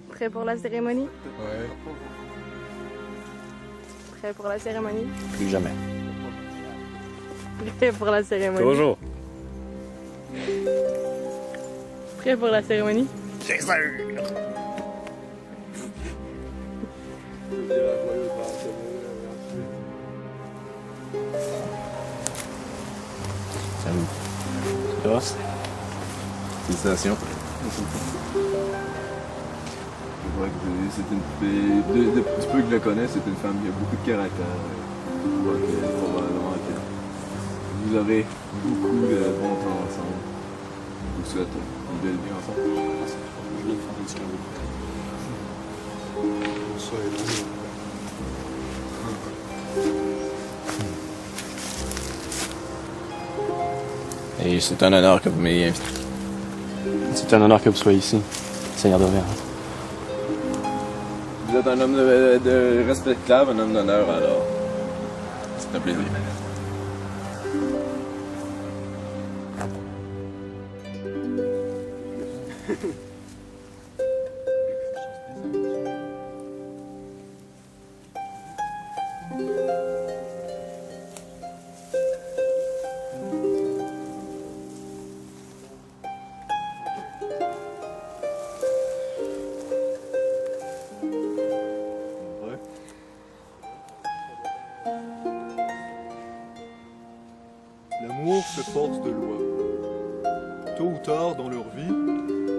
Prêt pour la cérémonie? Ouais. Prêt pour la cérémonie? Plus jamais. Prêt pour la cérémonie? Toujours. Prêt pour la cérémonie? C'est sûr. Salut. Ça va? Félicitations. Je vois que c'est une fille, du peu que je la connais, c'est une femme qui a beaucoup de caractère. Je vois que probablement que vous aurez beaucoup de bon temps ensemble. Je vous souhaite une belle vie ensemble. Je viens de faire un petit cadeau. Ça est long. Et c'est un honneur que vous m'ayez invité. C'est un honneur que vous soyez ici, Seigneur d'Auvergne. Vous êtes un homme de respectable, un homme d'honneur, alors c'est un plaisir. L'amour s'efforce de loi. Tôt ou tard dans leur vie,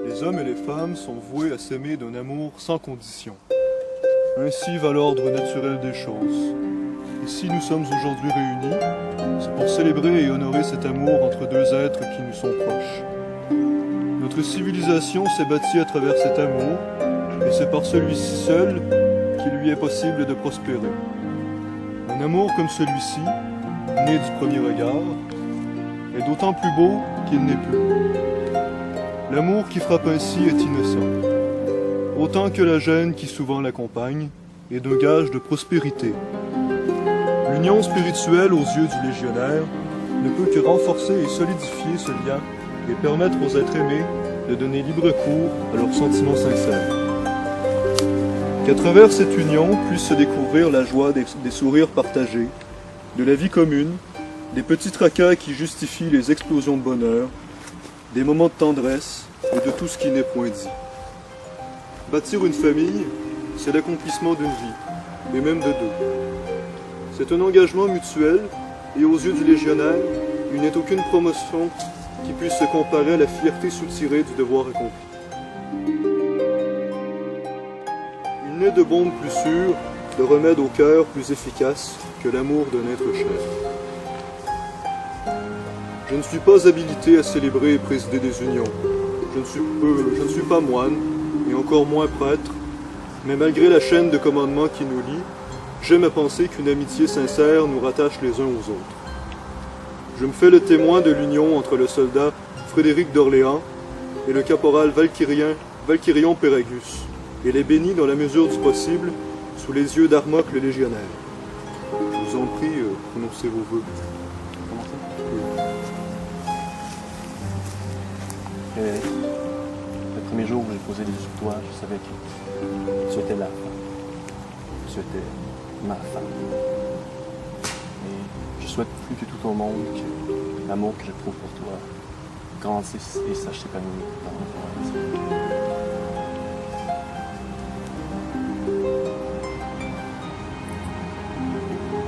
les hommes et les femmes sont voués à s'aimer d'un amour sans condition. Ainsi va l'ordre naturel des choses. Et si nous sommes aujourd'hui réunis, c'est pour célébrer et honorer cet amour entre deux êtres qui nous sont proches. Notre civilisation s'est bâtie à travers cet amour, et c'est par celui-ci seul qu'il lui est possible de prospérer. Un amour comme celui-ci, né du premier regard, est d'autant plus beau qu'il n'est plus. L'amour qui frappe ainsi est innocent, autant que la gêne qui souvent l'accompagne est d'un gage de prospérité. L'union spirituelle aux yeux du légionnaire ne peut que renforcer et solidifier ce lien et permettre aux êtres aimés de donner libre cours à leurs sentiments sincères. Qu'à travers cette union puisse se découvrir la joie des sourires partagés, de la vie commune, des petits tracas qui justifient les explosions de bonheur, des moments de tendresse et de tout ce qui n'est point dit. Bâtir une famille, c'est l'accomplissement d'une vie, et même de deux. C'est un engagement mutuel, et aux yeux du légionnaire, il n'est aucune promotion qui puisse se comparer à la fierté soutirée du devoir accompli. Il n'est de bombe plus sûre, de remède au cœur plus efficace que l'amour d'un être cher. Je ne suis pas habilité à célébrer et présider des unions. Je ne suis pas moine, et encore moins prêtre, mais malgré la chaîne de commandements qui nous lie, j'aime à penser qu'une amitié sincère nous rattache les uns aux autres. Je me fais le témoin de l'union entre le soldat Frédéric d'Orléans et le caporal Valkyrion Péragus, et les bénis dans la mesure du possible sous les yeux d'Armoc le légionnaire. Je vous en prie, prononcez vos vœux. Le premier jour où j'ai posé les yeux sur toi, je savais que tu étais la femme. Tu étais ma femme. Et je souhaite plus que tout au monde que l'amour que j'éprouve pour toi grandisse et sache s'épanouir dans mon cœur.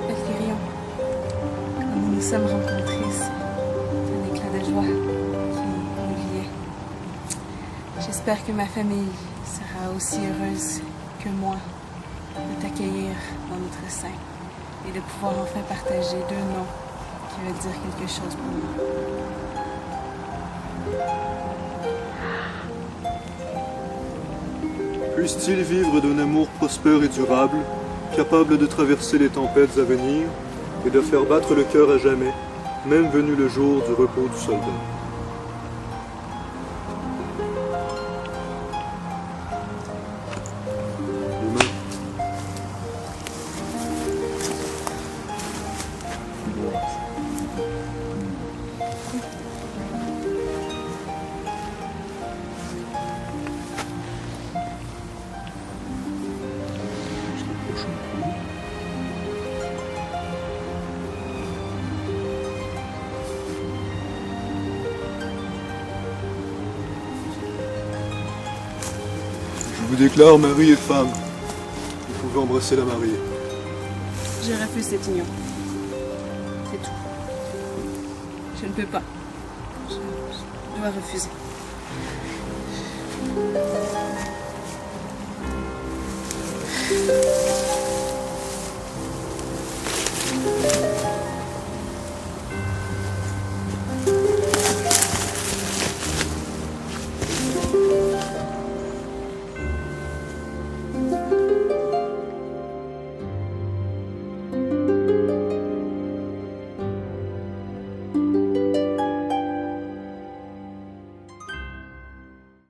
Valkyrion, quand nous nous sommes rencontrés, c'est un éclat de joie qui nous liait. J'espère que ma famille sera aussi heureuse que moi de t'accueillir dans notre sein et de pouvoir enfin partager deux noms qui veulent dire quelque chose pour nous. Puisse-t-il vivre d'un amour prospère et durable, capable de traverser les tempêtes à venir et de faire battre le cœur à jamais, même venu le jour du repos du soldat. déclare mari et femme. Vous pouvez embrasser la mariée. Je refuse cette union. C'est tout. Je ne peux pas. Je dois refuser.